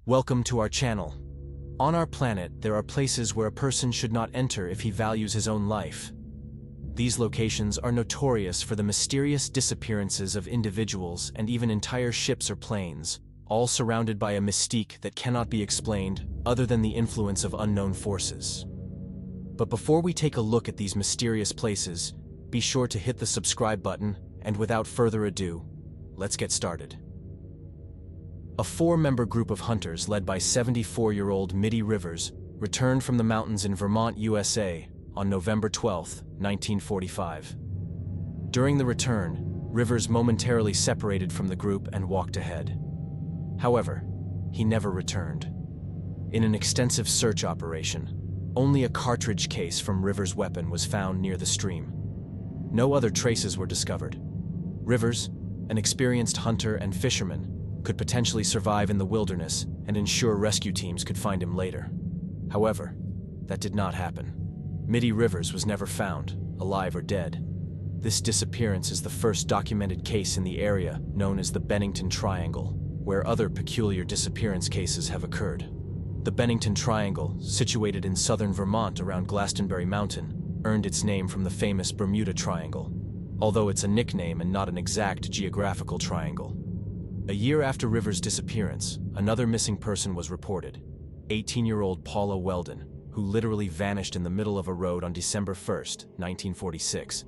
Welcome to our channel. On our planet, there are places where a person should not enter if he values his own life. These locations are notorious for the mysterious disappearances of individuals and even entire ships or planes, all surrounded by a mystique that cannot be explained other than the influence of unknown forces. But before we take a look at these mysterious places, be sure to hit the subscribe button, and without further ado, let's get started. A 4-member group of hunters led by 74-year-old Mitty Rivers returned from the mountains in Vermont, USA on November 12, 1945. During the return, Rivers momentarily separated from the group and walked ahead. However, he never returned. In an extensive search operation, only a cartridge case from Rivers' weapon was found near the stream. No other traces were discovered. Rivers, an experienced hunter and fisherman, could potentially survive in the wilderness and ensure rescue teams could find him later. However, that did not happen. Mitty Rivers was never found, alive or dead. This disappearance is the first documented case in the area known as the Bennington Triangle, where other peculiar disappearance cases have occurred. The Bennington Triangle, situated in southern Vermont around Glastonbury Mountain, earned its name from the famous Bermuda Triangle, although it's a nickname and not an exact geographical triangle. A year after Rivers' disappearance, another missing person was reported, 18-year-old Paula Weldon, who literally vanished in the middle of a road on December 1, 1946.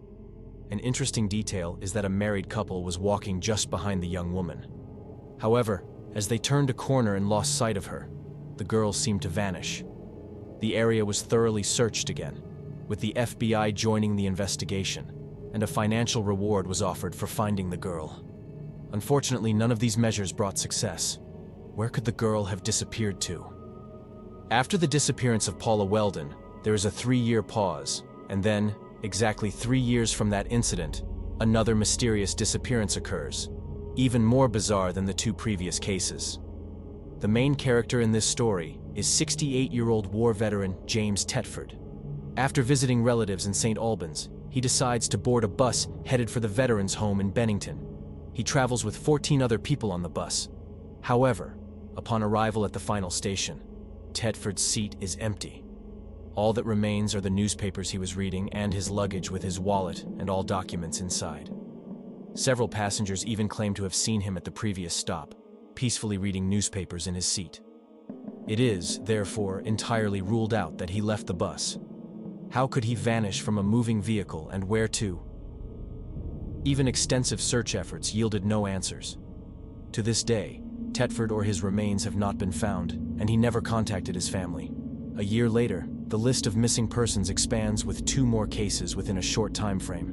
An interesting detail is that a married couple was walking just behind the young woman. However, as they turned a corner and lost sight of her, the girl seemed to vanish. The area was thoroughly searched again, with the FBI joining the investigation, and a financial reward was offered for finding the girl. Unfortunately, none of these measures brought success. Where could the girl have disappeared to? After the disappearance of Paula Weldon, there is a 3-year pause, and then, exactly 3 years from that incident, another mysterious disappearance occurs, even more bizarre than the 2 previous cases. The main character in this story is 68-year-old war veteran James Tetford. After visiting relatives in St. Albans, he decides to board a bus headed for the veterans' home in Bennington. He travels with 14 other people on the bus. However, upon arrival at the final station, Tetford's seat is empty. All that remains are the newspapers he was reading and his luggage with his wallet and all documents inside. Several passengers even claim to have seen him at the previous stop, peacefully reading newspapers in his seat. It is, therefore, entirely ruled out that he left the bus. How could he vanish from a moving vehicle, and where to? Even extensive search efforts yielded no answers. To this day, Tetford or his remains have not been found, and he never contacted his family. A year later, the list of missing persons expands with 2 more cases within a short time frame.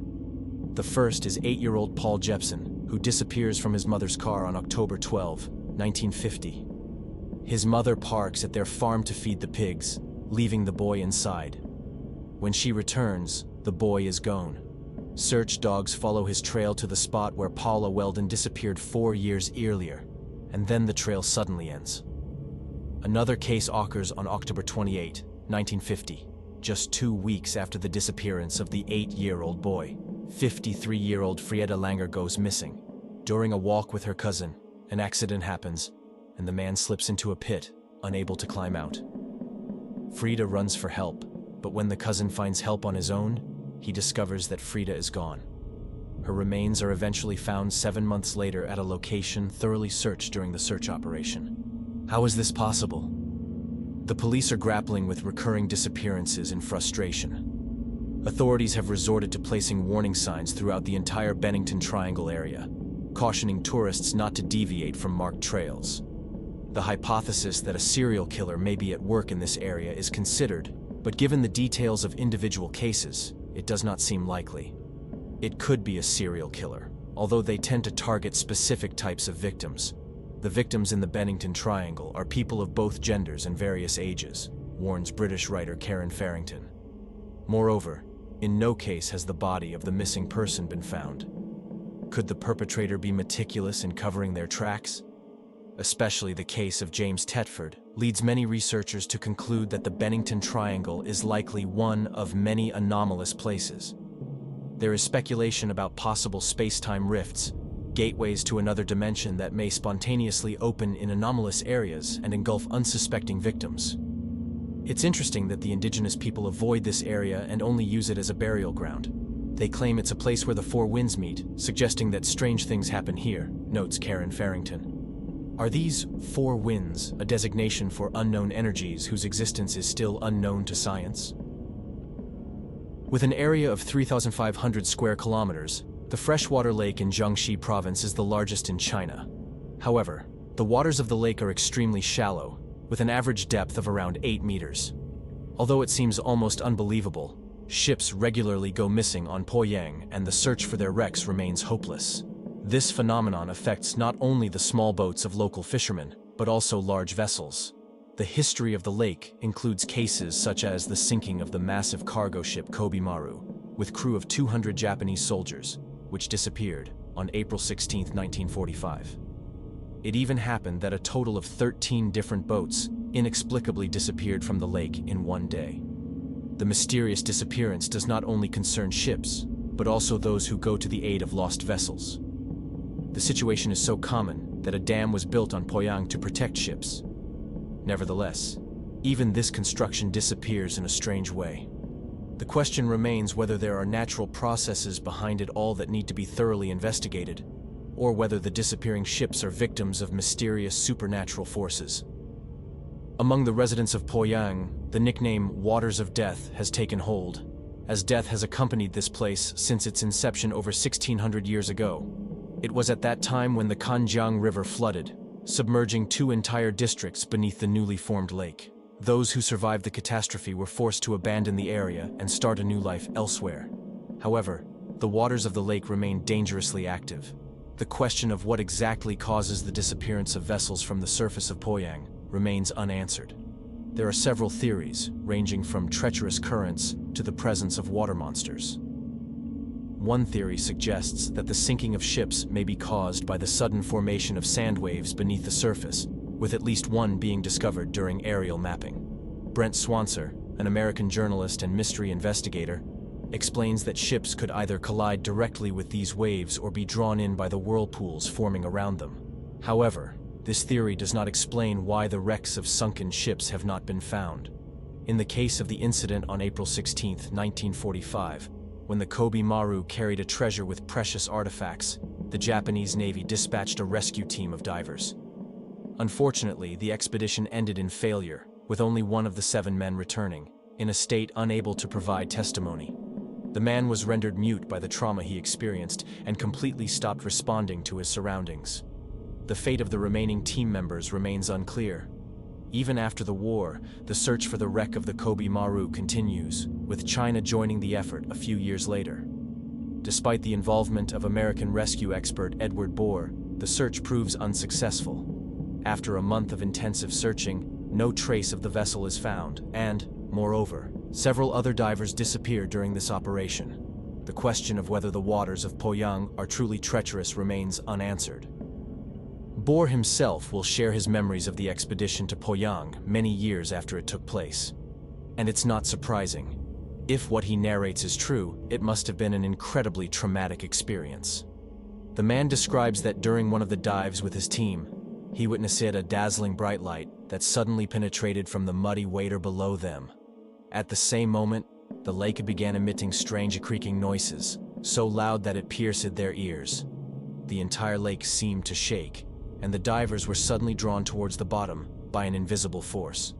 The first is 8-year-old Paul Jepson, who disappears from his mother's car on October 12, 1950. His mother parks at their farm to feed the pigs, leaving the boy inside. When she returns, the boy is gone. Search dogs follow his trail to the spot where Paula Weldon disappeared 4 years earlier, and then the trail suddenly ends. Another case occurs on October 28, 1950, just 2 weeks after the disappearance of the 8-year-old boy. 53-year-old Frieda Langer goes missing. During a walk with her cousin, an accident happens, and the man slips into a pit, unable to climb out. Frieda runs for help, but when the cousin finds help on his own, he discovers that Frieda is gone. Her remains are eventually found 7 months later at a location thoroughly searched during the search operation. How is this possible? The police are grappling with recurring disappearances in frustration. Authorities have resorted to placing warning signs throughout the entire Bennington Triangle area, cautioning tourists not to deviate from marked trails. The hypothesis that a serial killer may be at work in this area is considered, but given the details of individual cases, it does not seem likely. It could be a serial killer, although they tend to target specific types of victims. The victims in the Bennington Triangle are people of both genders and various ages, warns British writer Karen Farrington. Moreover, in no case has the body of the missing person been found. Could the perpetrator be meticulous in covering their tracks? Especially the case of James Tetford leads many researchers to conclude that the Bennington Triangle is likely one of many anomalous places. There is speculation about possible space-time rifts, gateways to another dimension that may spontaneously open in anomalous areas and engulf unsuspecting victims. It's interesting that the indigenous people avoid this area and only use it as a burial ground. They claim it's a place where the four winds meet, suggesting that strange things happen here, notes Karen Farrington. Are these four winds a designation for unknown energies whose existence is still unknown to science? With an area of 3,500 square kilometers, the freshwater lake in Jiangxi province is the largest in China. However, the waters of the lake are extremely shallow, with an average depth of around 8 meters. Although it seems almost unbelievable, ships regularly go missing on Poyang and the search for their wrecks remains hopeless. This phenomenon affects not only the small boats of local fishermen, but also large vessels. The history of the lake includes cases such as the sinking of the massive cargo ship Kobe Maru, with crew of 200 Japanese soldiers, which disappeared on April 16, 1945. It even happened that a total of 13 different boats inexplicably disappeared from the lake in one day. The mysterious disappearance does not only concern ships, but also those who go to the aid of lost vessels. The situation is so common that a dam was built on Poyang to protect ships. Nevertheless, even this construction disappears in a strange way. The question remains whether there are natural processes behind it all that need to be thoroughly investigated, or whether the disappearing ships are victims of mysterious supernatural forces. Among the residents of Poyang, the nickname Waters of Death has taken hold, as death has accompanied this place since its inception over 1,600 years ago. It was at that time when the Kanjiang River flooded, submerging 2 entire districts beneath the newly formed lake. Those who survived the catastrophe were forced to abandon the area and start a new life elsewhere. However, the waters of the lake remain dangerously active. The question of what exactly causes the disappearance of vessels from the surface of Poyang remains unanswered. There are several theories, ranging from treacherous currents to the presence of water monsters. One theory suggests that the sinking of ships may be caused by the sudden formation of sand waves beneath the surface, with at least one being discovered during aerial mapping. Brent Swanser, an American journalist and mystery investigator, explains that ships could either collide directly with these waves or be drawn in by the whirlpools forming around them. However, this theory does not explain why the wrecks of sunken ships have not been found. In the case of the incident on April 16, 1945, when the Kobe Maru carried a treasure with precious artifacts, the Japanese Navy dispatched a rescue team of divers. Unfortunately, the expedition ended in failure, with only one of the 7 men returning, in a state unable to provide testimony. The man was rendered mute by the trauma he experienced and completely stopped responding to his surroundings. The fate of the remaining team members remains unclear. Even after the war, the search for the wreck of the Kobe Maru continues, with China joining the effort a few years later. Despite the involvement of American rescue expert Edward Bohr, the search proves unsuccessful. After a month of intensive searching, no trace of the vessel is found, and, moreover, several other divers disappeared during this operation. The question of whether the waters of Poyang are truly treacherous remains unanswered. Bohr himself will share his memories of the expedition to Poyang many years after it took place. And it's not surprising. If what he narrates is true, it must have been an incredibly traumatic experience. The man describes that during one of the dives with his team, he witnessed a dazzling bright light that suddenly penetrated from the muddy water below them. At the same moment, the lake began emitting strange creaking noises, so loud that it pierced their ears. The entire lake seemed to shake, and the divers were suddenly drawn towards the bottom by an invisible force.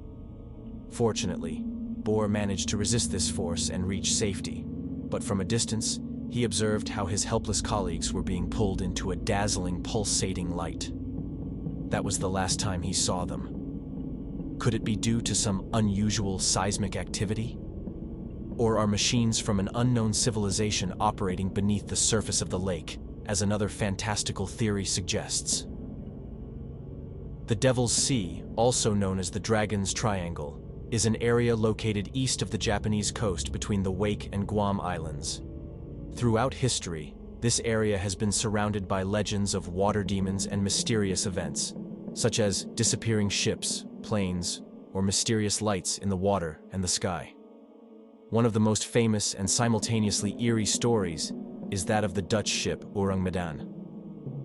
Fortunately, Bohr managed to resist this force and reach safety, but from a distance, he observed how his helpless colleagues were being pulled into a dazzling, pulsating light. That was the last time he saw them. Could it be due to some unusual seismic activity? Or are machines from an unknown civilization operating beneath the surface of the lake, as another fantastical theory suggests? The Devil's Sea, also known as the Dragon's Triangle, is an area located east of the Japanese coast between the Wake and Guam Islands. Throughout history, this area has been surrounded by legends of water demons and mysterious events, such as disappearing ships, planes, or mysterious lights in the water and the sky. One of the most famous and simultaneously eerie stories is that of the Dutch ship Orang Medan.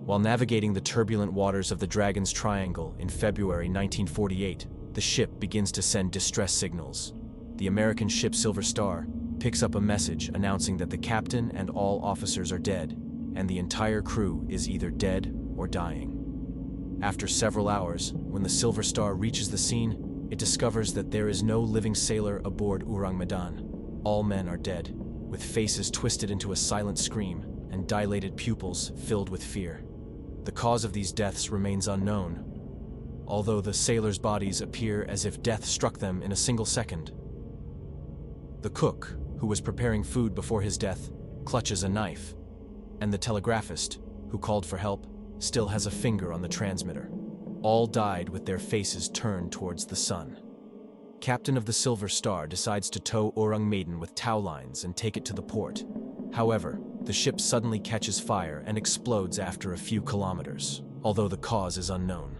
While navigating the turbulent waters of the Dragon's Triangle in February 1948, the ship begins to send distress signals. The American ship Silver Star picks up a message announcing that the captain and all officers are dead, and the entire crew is either dead or dying. After several hours, when the Silver Star reaches the scene, it discovers that there is no living sailor aboard Orang Medan. All men are dead, with faces twisted into a silent scream and dilated pupils filled with fear. The cause of these deaths remains unknown, although the sailors' bodies appear as if death struck them in a single second. The cook, who was preparing food before his death, clutches a knife, and the telegraphist, who called for help, still has a finger on the transmitter. All died with their faces turned towards the sun. Captain of the Silver Star decides to tow Orang Maiden with tow lines and take it to the port. However, the ship suddenly catches fire and explodes after a few kilometers, although the cause is unknown.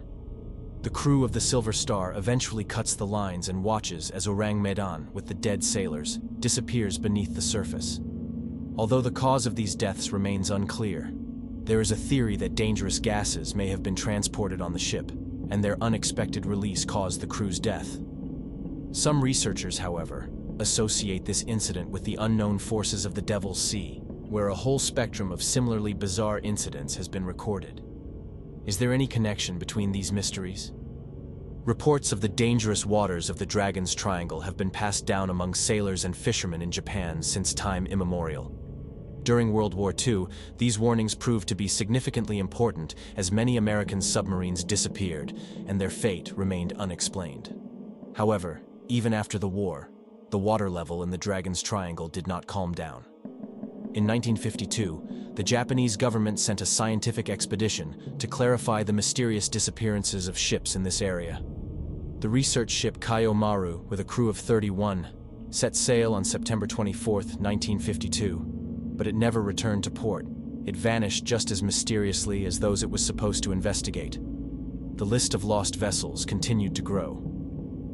The crew of the Silver Star eventually cuts the lines and watches as Orang Medan, with the dead sailors, disappears beneath the surface. Although the cause of these deaths remains unclear, there is a theory that dangerous gases may have been transported on the ship, and their unexpected release caused the crew's death. Some researchers, however, associate this incident with the unknown forces of the Devil's Sea, where a whole spectrum of similarly bizarre incidents has been recorded. Is there any connection between these mysteries? Reports of the dangerous waters of the Dragon's Triangle have been passed down among sailors and fishermen in Japan since time immemorial. During World War II, these warnings proved to be significantly important as many American submarines disappeared and their fate remained unexplained. However, even after the war, the water level in the Dragon's Triangle did not calm down. In 1952, the Japanese government sent a scientific expedition to clarify the mysterious disappearances of ships in this area. The research ship Kaio Maru, with a crew of 31, set sail on September 24, 1952. But it never returned to port. It vanished just as mysteriously as those it was supposed to investigate. The list of lost vessels continued to grow.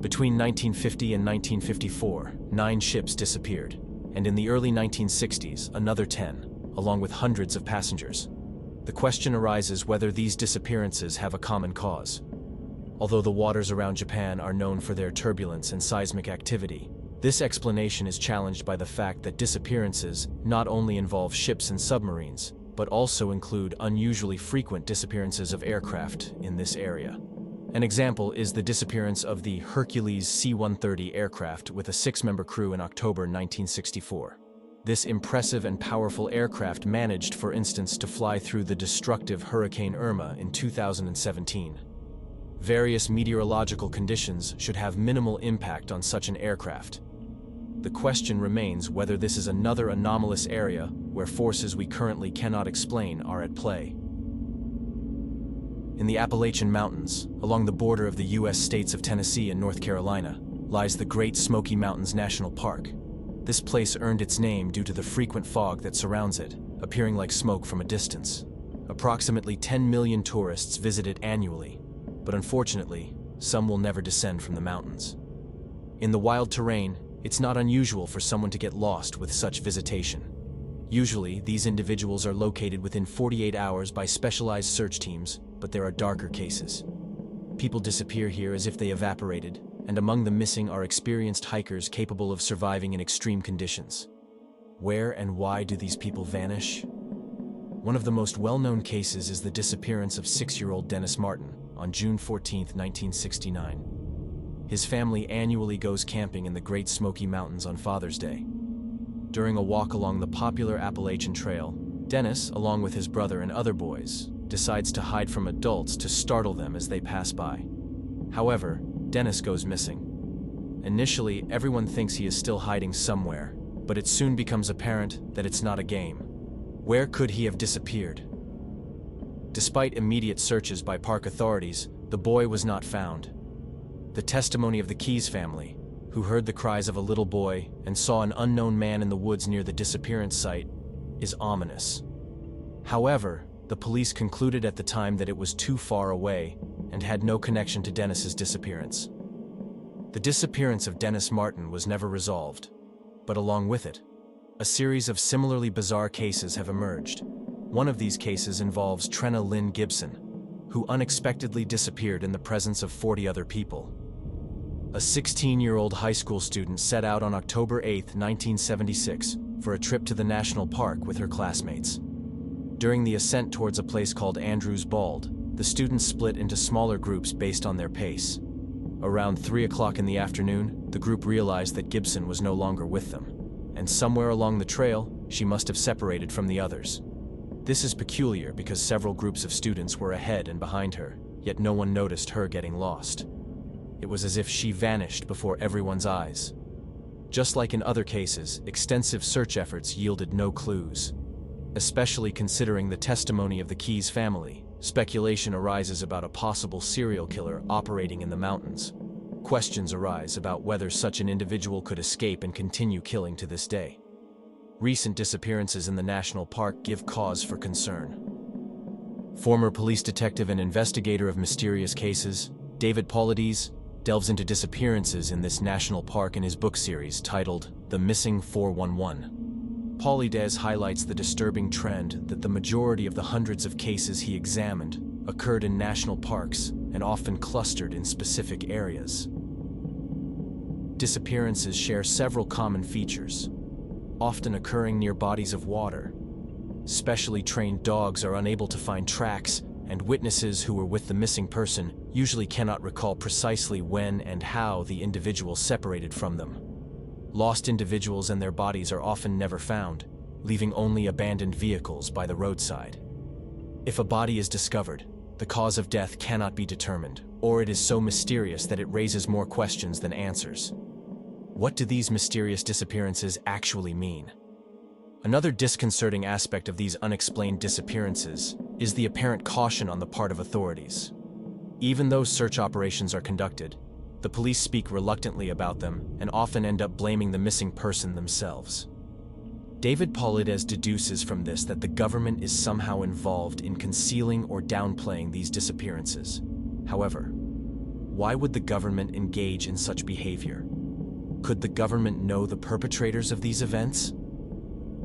Between 1950 and 1954, 9 ships disappeared, and in the early 1960s, another 10, along with hundreds of passengers. The question arises whether these disappearances have a common cause. Although the waters around Japan are known for their turbulence and seismic activity, this explanation is challenged by the fact that disappearances not only involve ships and submarines, but also include unusually frequent disappearances of aircraft in this area. An example is the disappearance of the Hercules C-130 aircraft with a 6-member crew in October 1964. This impressive and powerful aircraft managed, for instance, to fly through the destructive Hurricane Irma in 2017. Various meteorological conditions should have minimal impact on such an aircraft. The question remains whether this is another anomalous area where forces we currently cannot explain are at play. In the Appalachian Mountains, along the border of the U.S. states of Tennessee and North Carolina, lies the Great Smoky Mountains National Park. This place earned its name due to the frequent fog that surrounds it, appearing like smoke from a distance. Approximately 10 million tourists visit it annually, but unfortunately, some will never descend from the mountains. In the wild terrain, it's not unusual for someone to get lost with such visitation. Usually, these individuals are located within 48 hours by specialized search teams, but there are darker cases. People disappear here as if they evaporated, and among the missing are experienced hikers capable of surviving in extreme conditions. Where and why do these people vanish? One of the most well-known cases is the disappearance of 6-year-old Dennis Martin on June 14, 1969. His family annually goes camping in the Great Smoky Mountains on Father's Day. During a walk along the popular Appalachian Trail, Dennis, along with his brother and other boys, decides to hide from adults to startle them as they pass by. However, Dennis goes missing. Initially, everyone thinks he is still hiding somewhere, but it soon becomes apparent that it's not a game. Where could he have disappeared? Despite immediate searches by park authorities, the boy was not found. The testimony of the Keyes family, who heard the cries of a little boy and saw an unknown man in the woods near the disappearance site, is ominous. However, the police concluded at the time that it was too far away and had no connection to Dennis's disappearance. The disappearance of Dennis Martin was never resolved, but along with it, a series of similarly bizarre cases have emerged. One of these cases involves Trena Lynn Gibson, who unexpectedly disappeared in the presence of 40 other people. A 16-year-old high school student set out on October 8, 1976, for a trip to the national park with her classmates. During the ascent towards a place called Andrews Bald, the students split into smaller groups based on their pace. Around 3 o'clock in the afternoon, the group realized that Gibson was no longer with them, and somewhere along the trail, she must have separated from the others. This is peculiar because several groups of students were ahead and behind her, yet no one noticed her getting lost. It was as if she vanished before everyone's eyes. Just like in other cases, extensive search efforts yielded no clues. Especially considering the testimony of the Keyes family, speculation arises about a possible serial killer operating in the mountains. Questions arise about whether such an individual could escape and continue killing to this day. Recent disappearances in the national park give cause for concern. Former police detective and investigator of mysterious cases, David Paulides, delves into disappearances in this national park in his book series titled The Missing 411. Paulides highlights the disturbing trend that the majority of the hundreds of cases he examined occurred in national parks and often clustered in specific areas. Disappearances share several common features, often occurring near bodies of water. Specially trained dogs are unable to find tracks, and witnesses who were with the missing person usually cannot recall precisely when and how the individual separated from them. Lost individuals and their bodies are often never found, leaving only abandoned vehicles by the roadside. If a body is discovered, the cause of death cannot be determined, or it is so mysterious that it raises more questions than answers. What do these mysterious disappearances actually mean? Another disconcerting aspect of these unexplained disappearances is the apparent caution on the part of authorities. Even though search operations are conducted, the police speak reluctantly about them and often end up blaming the missing person themselves. David Paulides deduces from this that the government is somehow involved in concealing or downplaying these disappearances. However, why would the government engage in such behavior? Could the government know the perpetrators of these events?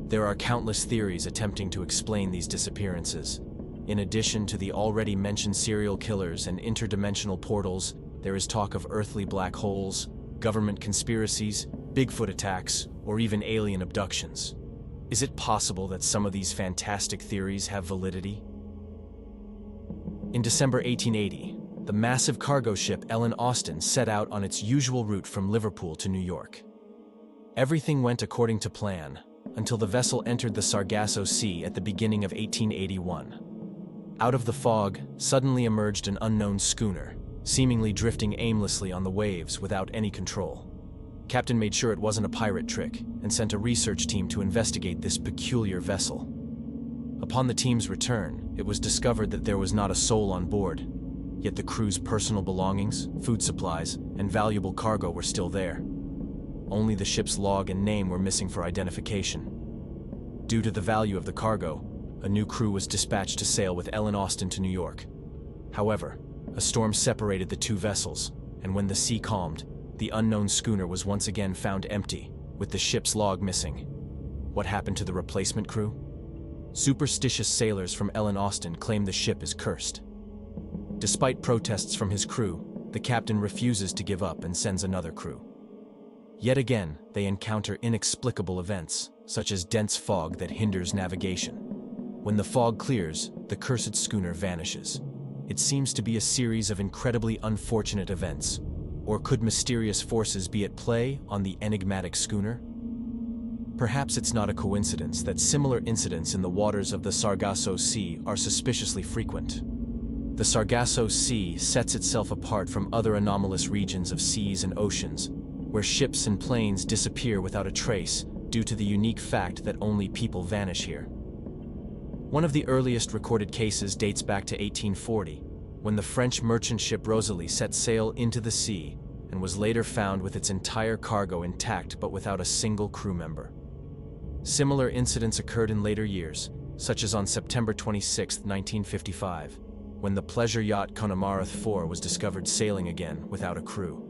There are countless theories attempting to explain these disappearances. In addition to the already mentioned serial killers and interdimensional portals, there is talk of earthly black holes, government conspiracies, Bigfoot attacks, or even alien abductions. Is it possible that some of these fantastic theories have validity? In December 1880, the massive cargo ship Ellen Austin set out on its usual route from Liverpool to New York. Everything went according to plan, until the vessel entered the Sargasso Sea at the beginning of 1881. Out of the fog, suddenly emerged an unknown schooner, seemingly drifting aimlessly on the waves without any control. Captain made sure it wasn't a pirate trick and sent a research team to investigate this peculiar vessel. Upon the team's return, it was discovered that there was not a soul on board, yet the crew's personal belongings, food supplies, and valuable cargo were still there. Only the ship's log and name were missing for identification. Due to the value of the cargo, a new crew was dispatched to sail with Ellen Austin to New York. However, a storm separated the two vessels, and when the sea calmed, the unknown schooner was once again found empty, with the ship's log missing. What happened to the replacement crew? Superstitious sailors from Ellen Austin claim the ship is cursed. Despite protests from his crew, the captain refuses to give up and sends another crew. Yet again, they encounter inexplicable events, such as dense fog that hinders navigation. When the fog clears, the cursed schooner vanishes. It seems to be a series of incredibly unfortunate events. Or could mysterious forces be at play on the enigmatic schooner? Perhaps it's not a coincidence that similar incidents in the waters of the Sargasso Sea are suspiciously frequent. The Sargasso Sea sets itself apart from other anomalous regions of seas and oceans, where ships and planes disappear without a trace due to the unique fact that only people vanish here. One of the earliest recorded cases dates back to 1840, when the French merchant ship Rosalie set sail into the sea and was later found with its entire cargo intact but without a single crew member. Similar incidents occurred in later years, such as on September 26, 1955, when the pleasure yacht Connemara IV was discovered sailing again without a crew.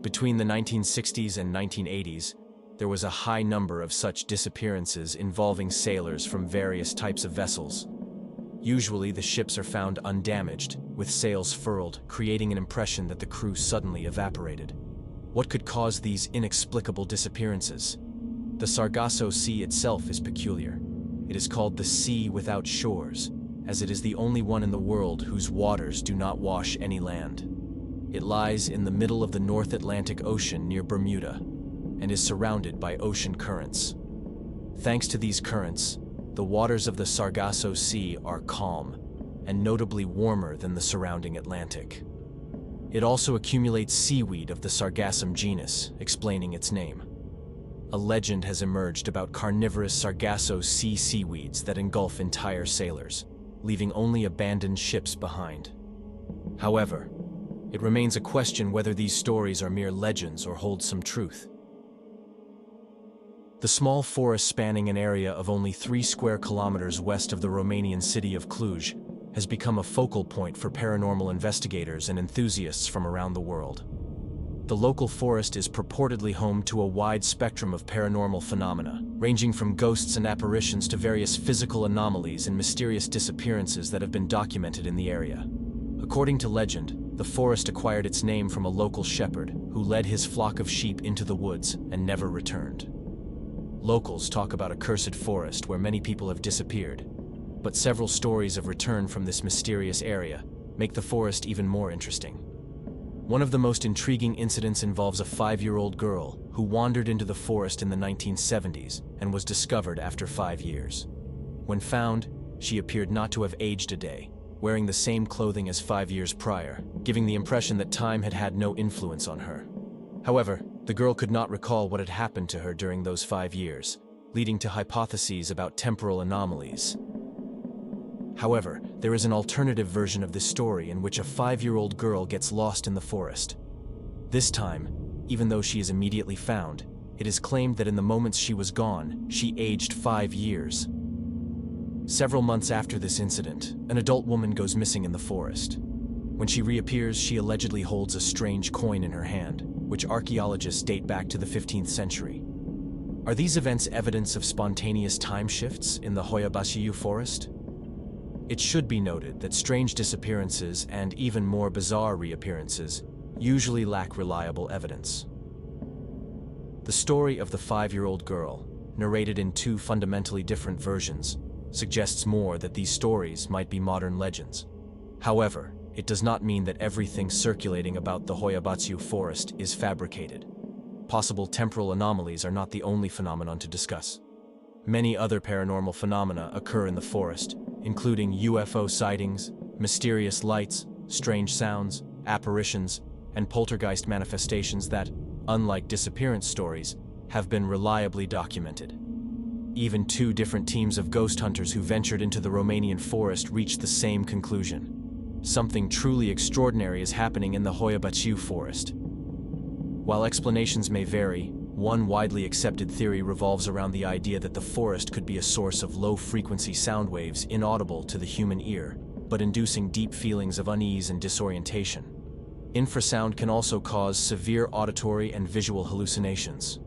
Between the 1960s and 1980s, there was a high number of such disappearances involving sailors from various types of vessels. Usually, the ships are found undamaged, with sails furled, creating an impression that the crew suddenly evaporated. What could cause these inexplicable disappearances? The Sargasso Sea itself is peculiar. It is called the Sea Without Shores, as it is the only one in the world whose waters do not wash any land. It lies in the middle of the North Atlantic Ocean near Bermuda, and is surrounded by ocean currents. Thanks to these currents, the waters of the Sargasso Sea are calm, and notably warmer than the surrounding Atlantic. It also accumulates seaweed of the Sargassum genus, explaining its name. A legend has emerged about carnivorous Sargasso Sea seaweeds that engulf entire sailors, leaving only abandoned ships behind. However, it remains a question whether these stories are mere legends or hold some truth. The small forest spanning an area of only 3 square kilometers west of the Romanian city of Cluj has become a focal point for paranormal investigators and enthusiasts from around the world. The local forest is purportedly home to a wide spectrum of paranormal phenomena, ranging from ghosts and apparitions to various physical anomalies and mysterious disappearances that have been documented in the area. According to legend, the forest acquired its name from a local shepherd who led his flock of sheep into the woods and never returned. Locals talk about a cursed forest where many people have disappeared, but several stories of return from this mysterious area make the forest even more interesting. One of the most intriguing incidents involves a 5-year-old girl who wandered into the forest in the 1970s and was discovered after 5 years. When found, she appeared not to have aged a day, wearing the same clothing as 5 years prior, giving the impression that time had had no influence on her. However, the girl could not recall what had happened to her during those 5 years, leading to hypotheses about temporal anomalies. However, there is an alternative version of this story in which a 5-year-old girl gets lost in the forest. This time, even though she is immediately found, it is claimed that in the moments she was gone, she aged 5 years. Several months after this incident, an adult woman goes missing in the forest. When she reappears, she allegedly holds a strange coin in her hand, which archaeologists date back to the 15th century. Are these events evidence of spontaneous time shifts in the Hoia Baciu forest? It should be noted that strange disappearances and even more bizarre reappearances usually lack reliable evidence. The story of the 5-year-old girl, narrated in 2 fundamentally different versions, suggests more that these stories might be modern legends. However, it does not mean that everything circulating about the Hoia Baciu forest is fabricated. Possible temporal anomalies are not the only phenomenon to discuss. Many other paranormal phenomena occur in the forest, including UFO sightings, mysterious lights, strange sounds, apparitions, and poltergeist manifestations that, unlike disappearance stories, have been reliably documented. Even 2 different teams of ghost hunters who ventured into the Romanian forest reached the same conclusion. Something truly extraordinary is happening in the Hoia Baciu forest. While explanations may vary, one widely accepted theory revolves around the idea that the forest could be a source of low-frequency sound waves inaudible to the human ear, but inducing deep feelings of unease and disorientation. Infrasound can also cause severe auditory and visual hallucinations.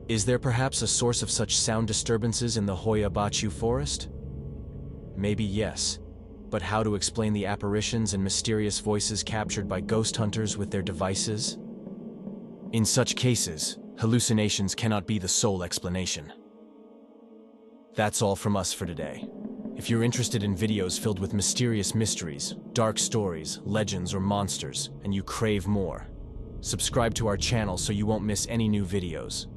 Is there perhaps a source of such sound disturbances in the Hoia Baciu forest? Maybe yes, but how to explain the apparitions and mysterious voices captured by ghost hunters with their devices? In such cases, hallucinations cannot be the sole explanation. That's all from us for today. If you're interested in videos filled with mysterious mysteries, dark stories, legends, or monsters, and you crave more, subscribe to our channel so you won't miss any new videos.